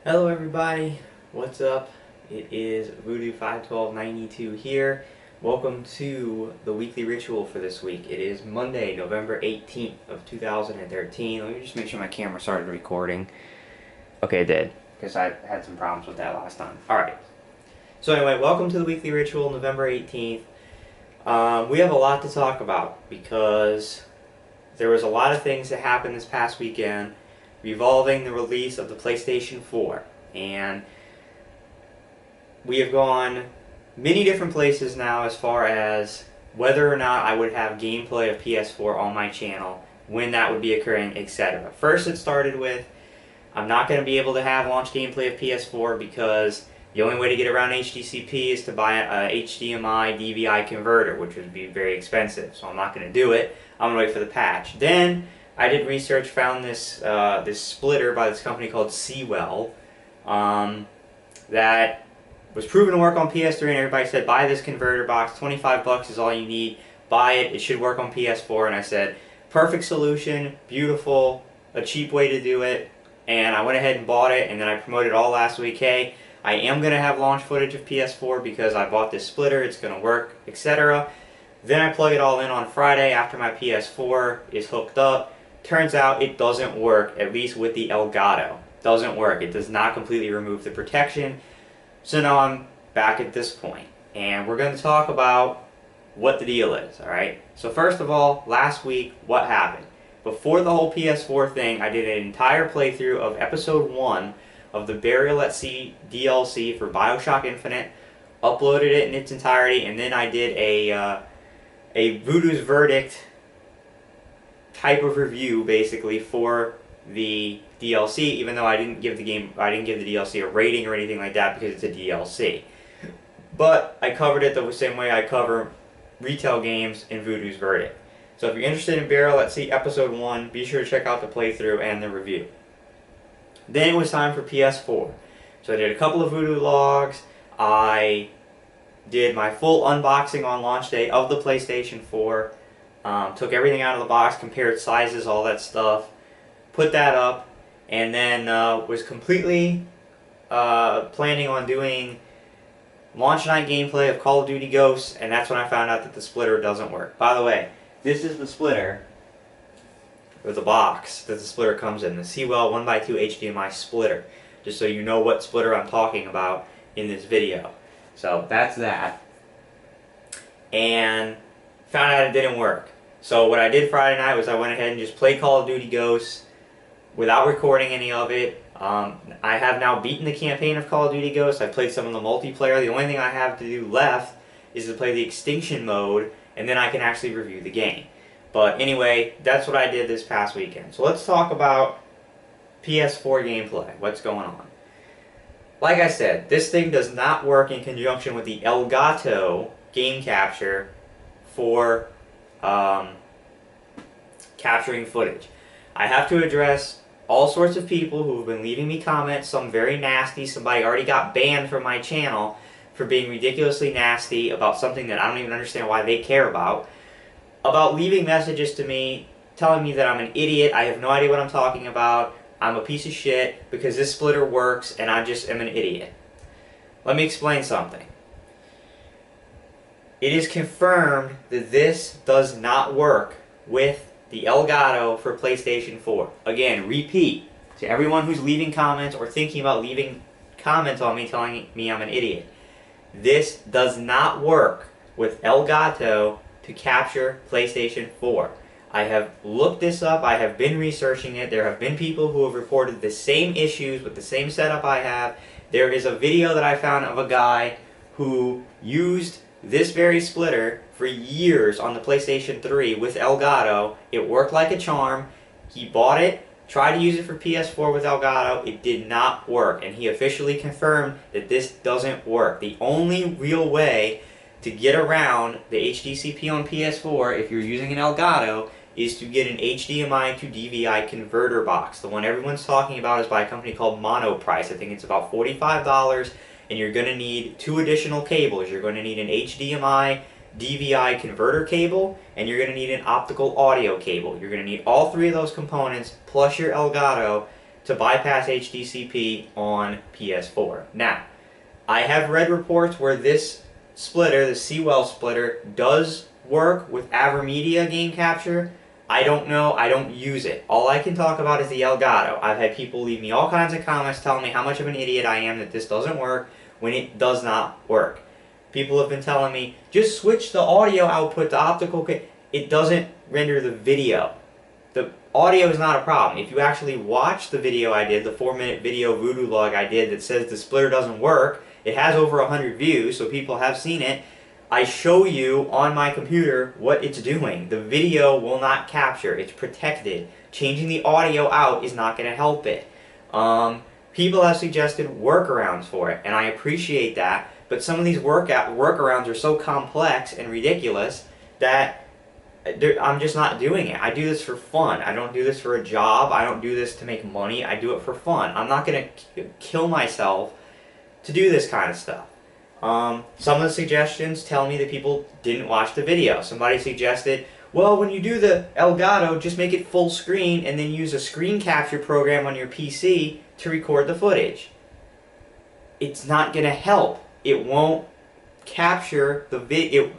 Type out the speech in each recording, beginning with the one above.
Hello everybody, what's up? It is Voodoo51292 here. Welcome to the weekly ritual for this week. It is Monday, November 18th of 2013. Let me just make sure my camera started recording. Okay, it did, because I had some problems with that last time. Alright, so anyway, welcome to the weekly ritual, November 18th. We have a lot to talk about because there was a lot of things that happened this past weekend revolving the release of the PlayStation 4, and we have gone many different places now as far as whether or not I would have gameplay of PS4 on my channel, when that would be occurring, etc. First it started with, I'm not going to be able to have launch gameplay of PS4 because the only way to get around HDCP is to buy a HDMI DVI converter, which would be very expensive, so I'm not going to do it. I'm going to wait for the patch. Then I did research, found this this splitter by this company called Seawell that was proven to work on PS3, and everybody said, buy this converter box, 25 bucks is all you need, buy it, it should work on PS4, and I said, perfect solution, beautiful, a cheap way to do it, and I went ahead and bought it, and then I promoted all last week, hey, I am going to have launch footage of PS4 because I bought this splitter, it's going to work, etc. Then I plug it all in on Friday after my PS4 is hooked up. Turns out it doesn't work, at least with the Elgato. Doesn't work. It does not completely remove the protection. So now I'm back at this point, and we're going to talk about what the deal is, alright? So first of all, last week, what happened? Before the whole PS4 thing, I did an entire playthrough of Episode 1 of the Burial at Sea DLC for Bioshock Infinite, uploaded it in its entirety, and then I did a Voodoo's Verdict type of review basically for the DLC, even though I didn't give the DLC a rating or anything like that because it's a DLC. But I covered it the same way I cover retail games in Voodoo's Verdict. So if you're interested in Burial at Sea Episode 1, be sure to check out the playthrough and the review. Then it was time for PS4. So I did a couple of Voodoo logs, I did my full unboxing on launch day of the PlayStation 4, took everything out of the box, compared sizes, all that stuff, put that up, and then was completely planning on doing launch night gameplay of Call of Duty Ghosts, and that's when I found out that the splitter doesn't work. By the way, this is the splitter, or the box that the splitter comes in, the Seawell 1x2 HDMI splitter, just so you know what splitter I'm talking about in this video. So that's that. And found out it didn't work. So what I did Friday night was I went ahead and just played Call of Duty Ghosts without recording any of it. I have now beaten the campaign of Call of Duty Ghosts. I've played some of the multiplayer. The only thing I have to do left is to play the extinction mode, and then I can actually review the game. But anyway, that's what I did this past weekend. So let's talk about PS4 gameplay. What's going on? Like I said, this thing does not work in conjunction with the Elgato game capture for capturing footage. I have to address all sorts of people who have been leaving me comments, some very nasty, somebody already got banned from my channel for being ridiculously nasty about something that I don't even understand why they care about leaving messages to me telling me that I'm an idiot, I have no idea what I'm talking about, I'm a piece of shit because this splitter works and I just am an idiot. Let me explain something. It is confirmed that this does not work with the Elgato for PlayStation 4. Again, repeat to everyone who's leaving comments or thinking about leaving comments on me telling me I'm an idiot. This does not work with Elgato to capture PlayStation 4. I have looked this up, I have been researching it, there have been people who have reported the same issues with the same setup I have. There is a video that I found of a guy who used this very splitter for years on the PlayStation 3 with Elgato. It worked like a charm. He bought it, tried to use it for PS4 with Elgato, it did not work, and he officially confirmed that this doesn't work. The only real way to get around the HDCP on PS4 if you're using an Elgato is to get an HDMI to DVI converter box. The one everyone's talking about is by a company called Monoprice. I think it's about $45, and you're going to need 2 additional cables. You're going to need an HDMI DVI converter cable, and you're going to need an optical audio cable. You're going to need all 3 of those components plus your Elgato to bypass HDCP on PS4. Now, I have read reports where this splitter, the Sewell splitter, does work with Avermedia game capture. I don't know, I don't use it. All I can talk about is the Elgato. I've had people leave me all kinds of comments telling me how much of an idiot I am that this doesn't work when it does not work. People have been telling me, just switch the audio output to optical. It doesn't render the video. The audio is not a problem. If you actually watch the video I did, the 4-minute video voodoo log I did that says the splitter doesn't work, it has over 100 views, so people have seen it. I show you on my computer what it's doing. The video will not capture. It's protected. Changing the audio out is not going to help it. People have suggested workarounds for it, and I appreciate that, but some of these workarounds are so complex and ridiculous that I'm just not doing it. I do this for fun. I don't do this for a job. I don't do this to make money. I do it for fun. I'm not going to kill myself to do this kind of stuff. Some of the suggestions tell me that people didn't watch the video. Somebody suggested, well, when you do the Elgato, just make it full screen and then use a screen capture program on your PC to record the footage. It's not going to help. It won't capture the video.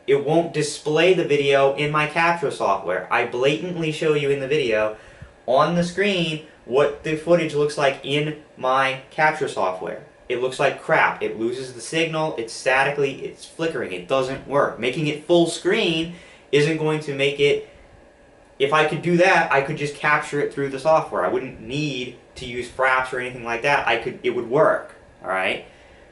It won't display the video in my capture software. I blatantly show you in the video on the screen what the footage looks like in my capture software. It looks like crap. It loses the signal. It's statically, it's flickering. It doesn't work. Making it full screen isn't going to make it. If I could do that, I could just capture it through the software. I wouldn't need to use Fraps or anything like that. It would work. All right.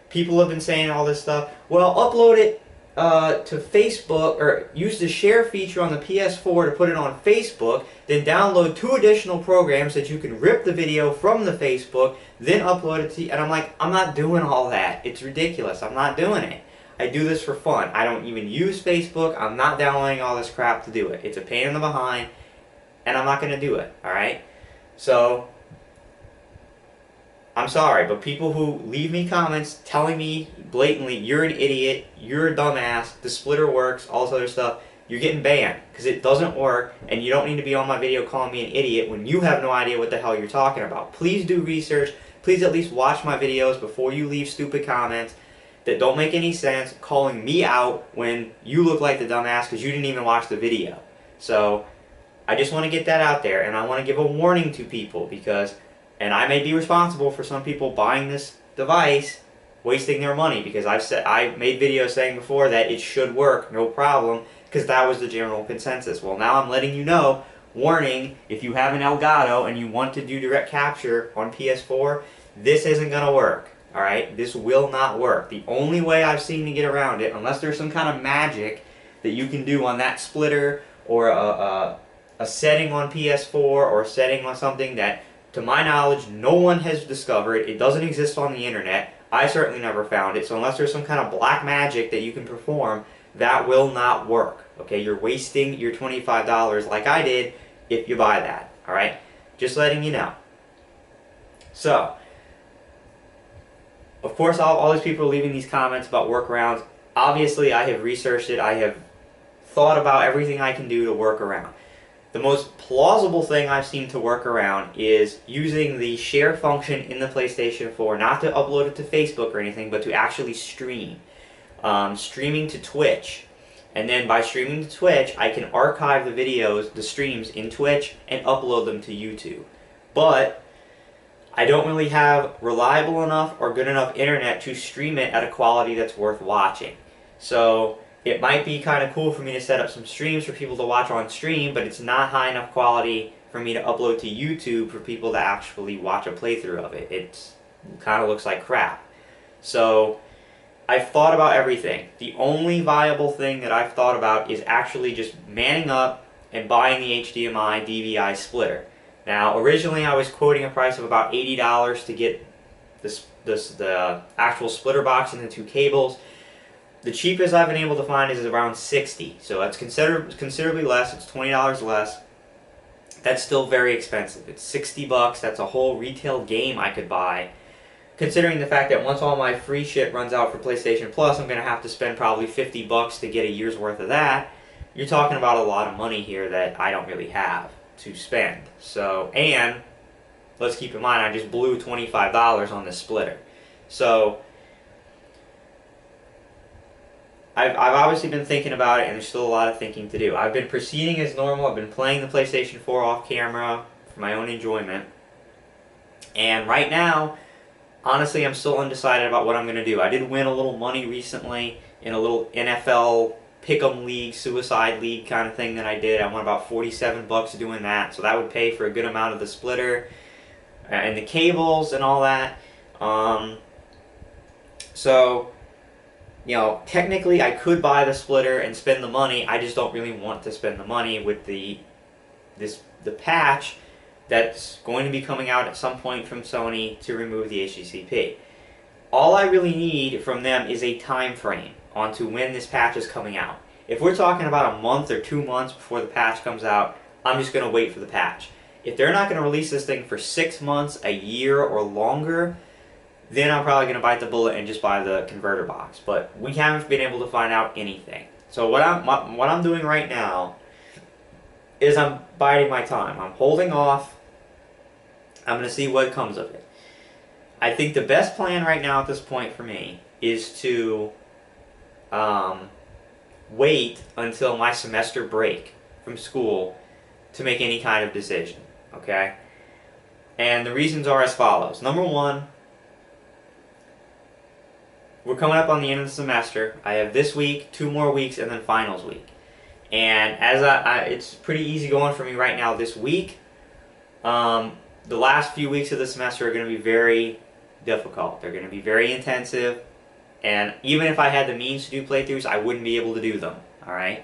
People have been saying all this stuff. Well, upload it to Facebook, or use the share feature on the PS4 to put it on Facebook, then download 2 additional programs that you can rip the video from the Facebook, then upload it to, and I'm like, I'm not doing all that. It's ridiculous. I'm not doing it. I do this for fun. I don't even use Facebook. I'm not downloading all this crap to do it. It's a pain in the behind, and I'm not going to do it, alright? So, I'm sorry, but people who leave me comments telling me blatantly, you're an idiot, you're a dumbass, the splitter works, all this other stuff, you're getting banned because it doesn't work, and you don't need to be on my video calling me an idiot when you have no idea what the hell you're talking about. Please do research. Please at least watch my videos before you leave stupid comments that don't make any sense, calling me out when you look like the dumbass because you didn't even watch the video. So, I just want to get that out there, and I want to give a warning to people because, and I may be responsible for some people buying this device, wasting their money, because I made videos saying before that it should work, no problem, because that was the general consensus. Well, now I'm letting you know, warning, if you have an Elgato and you want to do direct capture on PS4, this isn't going to work, alright? This will not work. The only way I've seen to get around it, unless there's some kind of magic that you can do on that splitter, or a setting on PS4, or a setting on something that, to my knowledge, no one has discovered. It doesn't exist on the internet. I certainly never found it. So unless there's some kind of black magic that you can perform, that will not work. Okay, you're wasting your $25 like I did if you buy that. Alright? Just letting you know. So, of course, all these people are leaving these comments about workarounds. Obviously, I have researched it. I have thought about everything I can do to work around. The most plausible thing I've seen to work around is using the share function in the PlayStation 4, not to upload it to Facebook or anything, but to actually stream. Streaming to Twitch. And then by streaming to Twitch, I can archive the videos, the streams in Twitch, and upload them to YouTube. But I don't really have reliable enough or good enough internet to stream it at a quality that's worth watching. So it might be kind of cool for me to set up some streams for people to watch on stream, but it's not high enough quality for me to upload to YouTube for people to actually watch a playthrough of it. It kind of looks like crap. So I've thought about everything. The only viable thing that I've thought about is actually just manning up and buying the HDMI DVI splitter. Now, originally I was quoting a price of about $80 to get the actual splitter box and the 2 cables. The cheapest I've been able to find is around $60, so that's considerably less. It's $20 less. That's still very expensive. It's $60. That's a whole retail game I could buy. Considering the fact that once all my free shit runs out for PlayStation Plus, I'm going to have to spend probably $50 to get a year's worth of that. You're talking about a lot of money here that I don't really have to spend. So, and let's keep in mind I just blew $25 on this splitter. So I've obviously been thinking about it, and there's still a lot of thinking to do. I've been proceeding as normal. I've been playing the PlayStation 4 off camera for my own enjoyment. And right now, honestly, I'm still undecided about what I'm going to do. I did win a little money recently in a little NFL pick'em league, suicide league kind of thing that I did. I won about 47 bucks doing that, so that would pay for a good amount of the splitter and the cables and all that. So, you know, technically I could buy the splitter and spend the money. I just don't really want to spend the money with the patch that's going to be coming out at some point from Sony to remove the HDCP. All I really need from them is a time frame onto when this patch is coming out. If we're talking about a month or 2 months before the patch comes out, I'm just going to wait for the patch. If they're not going to release this thing for 6 months, a year, or longer, then I'm probably going to bite the bullet and just buy the converter box. But we haven't been able to find out anything. So what I'm doing right now is I'm biding my time. I'm holding off. I'm going to see what comes of it. I think the best plan right now at this point for me is to wait until my semester break from school to make any kind of decision, okay? And the reasons are as follows. Number one, we're coming up on the end of the semester. I have this week, 2 more weeks, and then finals week. And as it's pretty easy going for me right now this week. The last few weeks of the semester are going to be very difficult. They're going to be very intensive. And even if I had the means to do playthroughs, I wouldn't be able to do them. Alright?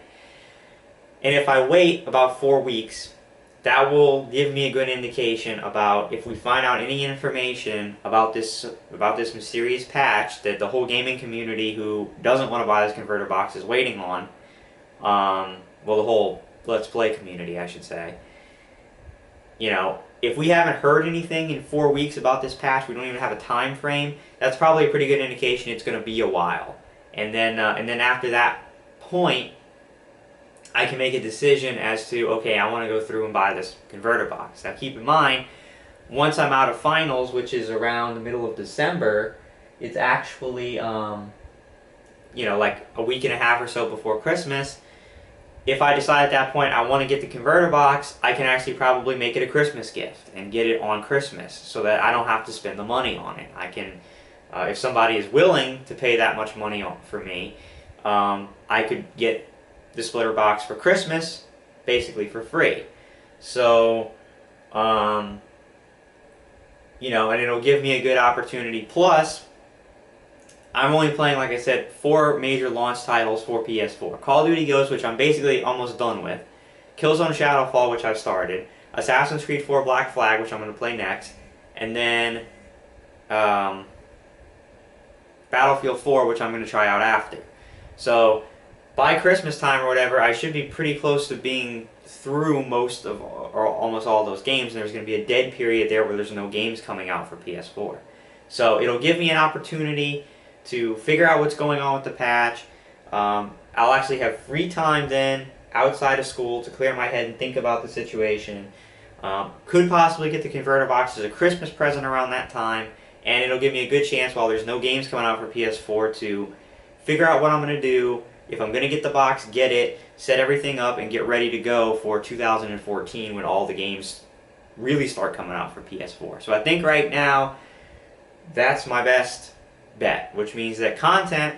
And if I wait about 4 weeks, that will give me a good indication about if we find out any information about this mysterious patch that the whole gaming community who doesn't want to buy this converter box is waiting on. Well, the whole Let's Play community, I should say. You know, if we haven't heard anything in 4 weeks about this patch, we don't even have a time frame, that's probably a pretty good indication it's going to be a while. And then after that point, I can make a decision as to, okay, I want to go through and buy this converter box. Now keep in mind, once I'm out of finals, which is around the middle of December, it's actually, you know, like a week and a half or so before Christmas. If I decide at that point I want to get the converter box, I can actually probably make it a Christmas gift and get it on Christmas so that I don't have to spend the money on it. I can, if somebody is willing to pay that much money for me, I could get the splitter box for Christmas basically for free. So, you know, and it'll give me a good opportunity. Plus, I'm only playing, like I said, 4 major launch titles for PS4. Call of Duty Ghosts, which I'm basically almost done with. Killzone Shadowfall, which I've started. Assassin's Creed 4 Black Flag, which I'm going to play next. And then Battlefield 4, which I'm going to try out after. So, by Christmas time or whatever, I should be pretty close to being through most of, or almost all those games, and there's going to be a dead period there where there's no games coming out for PS4. So, it'll give me an opportunity to figure out what's going on with the patch. I'll actually have free time then, outside of school, to clear my head and think about the situation. Could possibly get the converter box as a Christmas present around that time, and it'll give me a good chance while there's no games coming out for PS4 to figure out what I'm going to do. If I'm going to get the box, get it, set everything up, and get ready to go for 2014 when all the games really start coming out for PS4. So I think right now, that's my best bet, which means that content,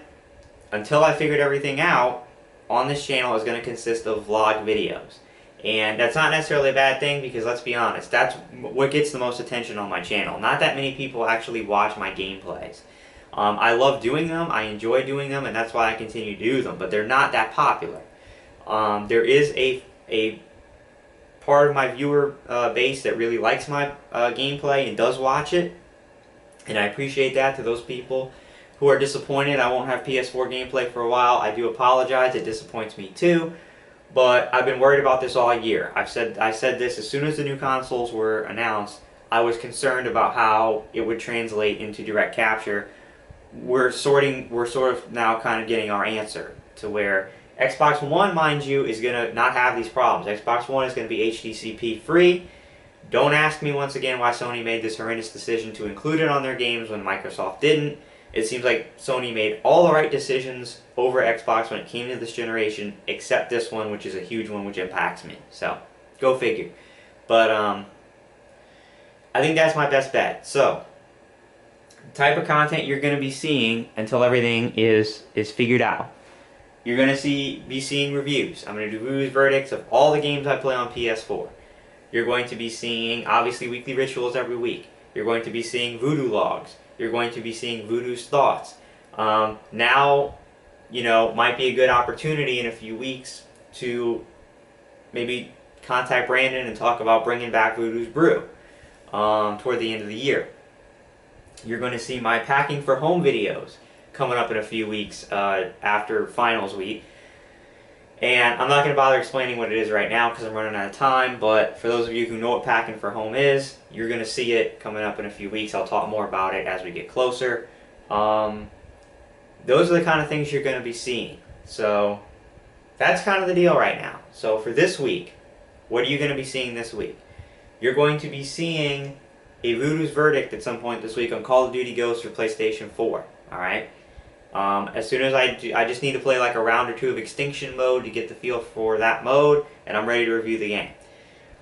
until I figured everything out, on this channel is going to consist of vlog videos. And that's not necessarily a bad thing because, let's be honest, that's what gets the most attention on my channel. Not that many people actually watch my gameplays. I love doing them, I enjoy doing them, and that's why I continue to do them, but they're not that popular. There is a part of my viewer base that really likes my gameplay and does watch it, and I appreciate that. To those people who are disappointed I won't have PS4 gameplay for a while, I do apologize, it disappoints me too, but I've been worried about this all year. I said this as soon as the new consoles were announced. I was concerned about how it would translate into direct capture. We're sort of now kind of getting our answer to where Xbox One, mind you, is going to not have these problems. Xbox One is going to be HDCP free, Don't ask me once again why Sony made this horrendous decision to include it on their games when Microsoft didn't. It seems like Sony made all the right decisions over Xbox when it came to this generation, except this one, which is a huge one, which impacts me. So, go figure. But, I think that's my best bet. So, the type of content you're going to be seeing until everything is figured out. You're going to be seeing reviews. I'm going to do reviews, verdicts of all the games I play on PS4. You're going to be seeing, obviously, weekly rituals every week. You're going to be seeing voodoo logs. You're going to be seeing Voodoo's thoughts. Now, might be a good opportunity in a few weeks to maybe contact Brandon and talk about bringing back Voodoo's Brew toward the end of the year. You're going to see my packing for home videos coming up in a few weeks after finals week. And I'm not going to bother explaining what it is right now because I'm running out of time, but for those of you who know what packing for home is, you're going to see it coming up in a few weeks. I'll talk more about it as we get closer. Those are the kind of things you're going to be seeing. So that's kind of the deal right now. So for this week, what are you going to be seeing this week? You're going to be seeing a Voodoo's Verdict at some point this week on Call of Duty Ghosts for PlayStation 4. Alright? As soon as I just need to play like a round or two of Extinction mode to get the feel for that mode, and I'm ready to review the game.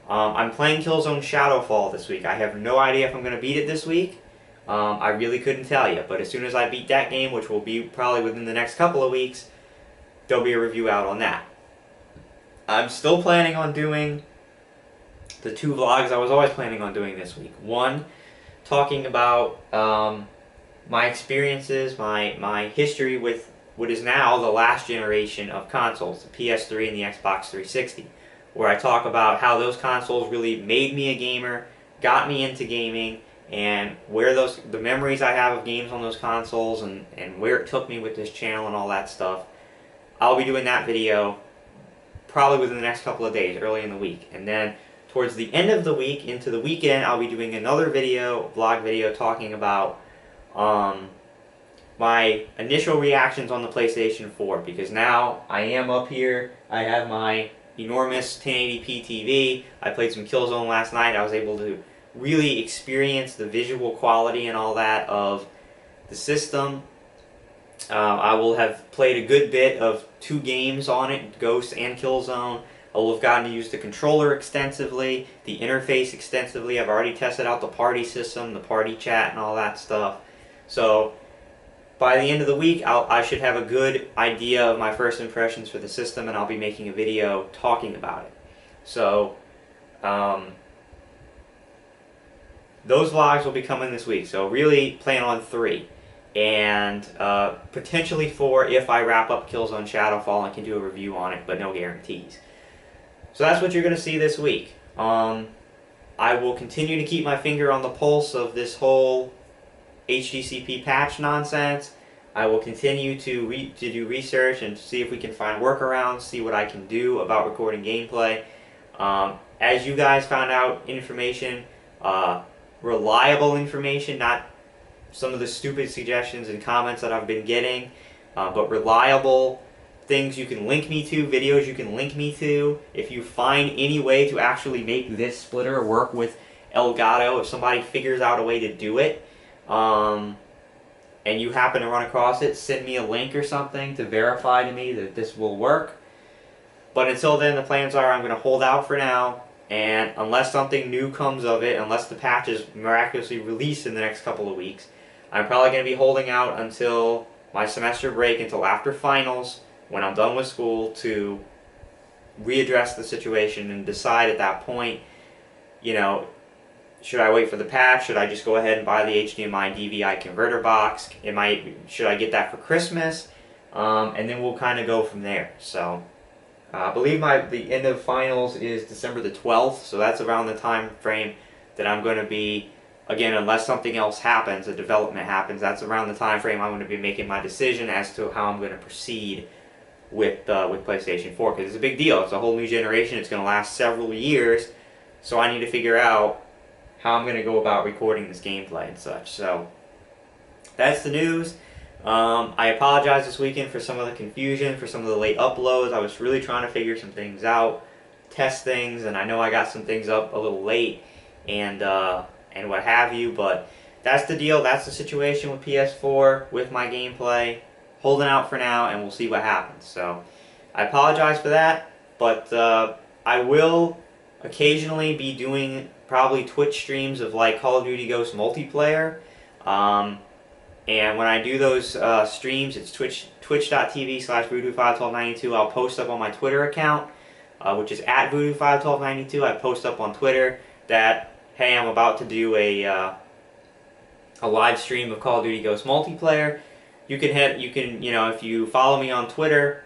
I'm playing Killzone Shadowfall this week. I have no idea if I'm going to beat it this week. I really couldn't tell you, but as soon as I beat that game, which will be probably within the next couple of weeks, there'll be a review out on that. I'm still planning on doing the 2 vlogs I was always planning on doing this week. One, talking about my experiences, my history with what is now the last generation of consoles, the PS3 and the Xbox 360, where I talk about how those consoles really made me a gamer, got me into gaming, and where the memories I have of games on those consoles and where it took me with this channel and all that stuff. I'll be doing that video probably within the next couple of days, early in the week. And then towards the end of the week, into the weekend, I'll be doing another vlog video talking about my initial reactions on the PlayStation 4, because now I am up here, I have my enormous 1080p TV, I played some Killzone last night, I was able to really experience the visual quality and all that of the system. I will have played a good bit of 2 games on it, Ghost and Killzone. I will have gotten to use the controller extensively, the interface extensively. I've already tested out the party system, the party chat, and all that stuff. So by the end of the week, I should have a good idea of my first impressions for the system, and I'll be making a video talking about it. So those vlogs will be coming this week. So really plan on 3. And potentially 4 if I wrap up Killzone Shadowfall and can do a review on it, but no guarantees. So that's what you're going to see this week. I will continue to keep my finger on the pulse of this whole HDCP patch nonsense. I will continue to do research and see if we can find workarounds, see what I can do about recording gameplay. As you guys found out information, reliable information, not some of the stupid suggestions and comments that I've been getting, but reliable things you can link me to, videos you can link me to. If you find any way to actually make this splitter work with Elgato, if somebody figures out a way to do it, and you happen to run across it, send me a link or something to verify to me that this will work. But until then, the plans are I'm going to hold out for now, and unless something new comes of it, unless the patch is miraculously released in the next couple of weeks, I'm probably going to be holding out until my semester break, until after finals, when I'm done with school, to readdress the situation and decide at that point, should I wait for the patch? Should I just go ahead and buy the HDMI DVI converter box? Should I get that for Christmas? And then we'll kind of go from there. So I believe the end of finals is December the 12th, so that's around the time frame that I'm going to be, again, unless something else happens, a development happens, that's around the time frame I'm going to be making my decision as to how I'm going to proceed with PlayStation 4, because it's a big deal. It's a whole new generation. It's going to last several years, so I need to figure out how I'm going to go about recording this gameplay and such. So that's the news. I apologize this weekend for some of the confusion, for some of the late uploads. I was really trying to figure some things out, test things, and I know I got some things up a little late. and what have you. But that's the deal. That's the situation with PS4 with my gameplay. Holding out for now, and we'll see what happens. So I apologize for that, but I will occasionally be doing probably Twitch streams of like Call of Duty Ghost multiplayer. And when I do those streams, it's twitch.tv/voodoo51292. I'll post up on my Twitter account, which is at voodoo51292. I post up on Twitter that, hey, I'm about to do a live stream of Call of Duty Ghost multiplayer. You can, if you follow me on Twitter,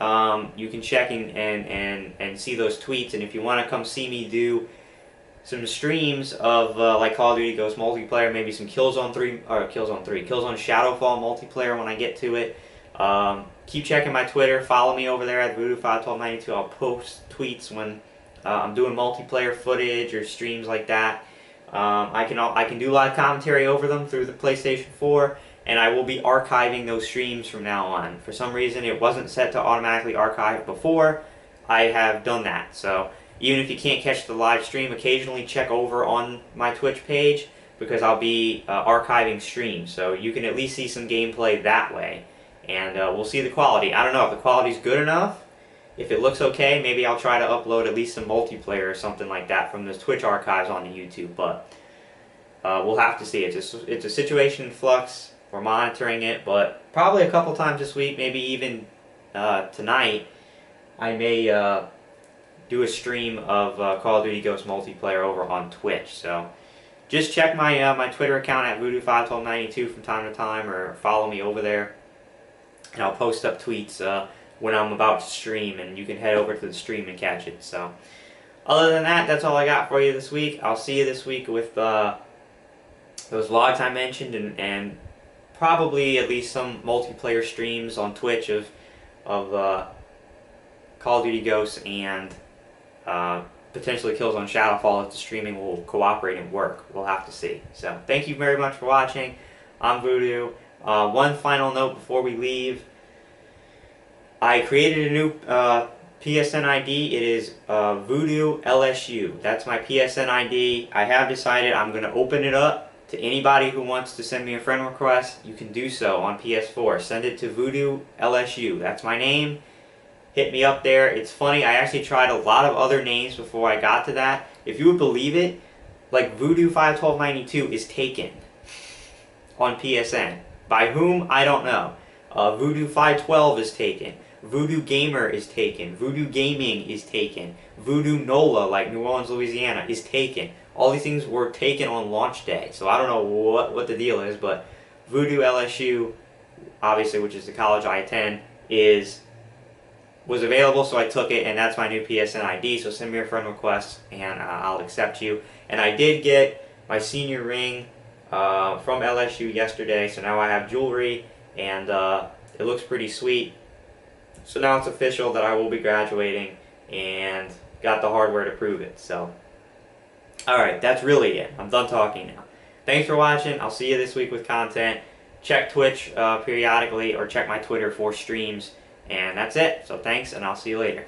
you can check and see those tweets. And if you want to come see me do some streams of like Call of Duty Ghost multiplayer, maybe some Killzone Shadowfall multiplayer when I get to it. Keep checking my Twitter. Follow me over there at voodoo51292. I'll post tweets when I'm doing multiplayer footage or streams like that. I can do live commentary over them through the PlayStation 4, and I will be archiving those streams from now on. For some reason, it wasn't set to automatically archive before. I have done that, so even if you can't catch the live stream, occasionally check over on my Twitch page, because I'll be archiving streams, so you can at least see some gameplay that way. And we'll see the quality. I don't know if the quality's good enough. If it looks okay, maybe I'll try to upload at least some multiplayer or something like that from those Twitch archives onto YouTube, but we'll have to see. It's a situation in flux. We're monitoring it, but probably a couple times this week, maybe even tonight, I may do a stream of Call of Duty Ghost multiplayer over on Twitch. So just check my my Twitter account at voodoo51292 from time to time, or follow me over there, and I'll post up tweets when I'm about to stream, and you can head over to the stream and catch it. So other than that, that's all I got for you this week. I'll see you this week with those vlogs I mentioned, and probably at least some multiplayer streams on Twitch of Call of Duty Ghosts and potentially Killzone Shadowfall if the streaming will cooperate and work. We'll have to see. So thank you very much for watching. I'm Voodoo. One final note before we leave. I created a new PSN ID. It is Voodoo LSU. That's my PSN ID. I have decided I'm going to open it up to anybody who wants to send me a friend request. You can do so on PS4. Send it to Voodoo LSU. That's my name. Hit me up there. It's funny, I actually tried a lot of other names before I got to that. If you would believe it, like Voodoo51292 is taken on PSN. By whom? I don't know. Voodoo512 is taken. Voodoo Gamer is taken. Voodoo Gaming is taken. Voodoo NOLA, like New Orleans, Louisiana, is taken. All these things were taken on launch day. So I don't know what the deal is, but Voodoo LSU, obviously, which is the college I attend, was available, so I took it, and that's my new PSN ID. So send me a friend request, and I'll accept you. And I did get my senior ring from LSU yesterday, so now I have jewelry, and it looks pretty sweet. So now it's official that I will be graduating, and got the hardware to prove it. So, alright, that's really it. I'm done talking now. Thanks for watching. I'll see you this week with content. Check Twitch periodically, or check my Twitter for streams. And that's it. So thanks, and I'll see you later.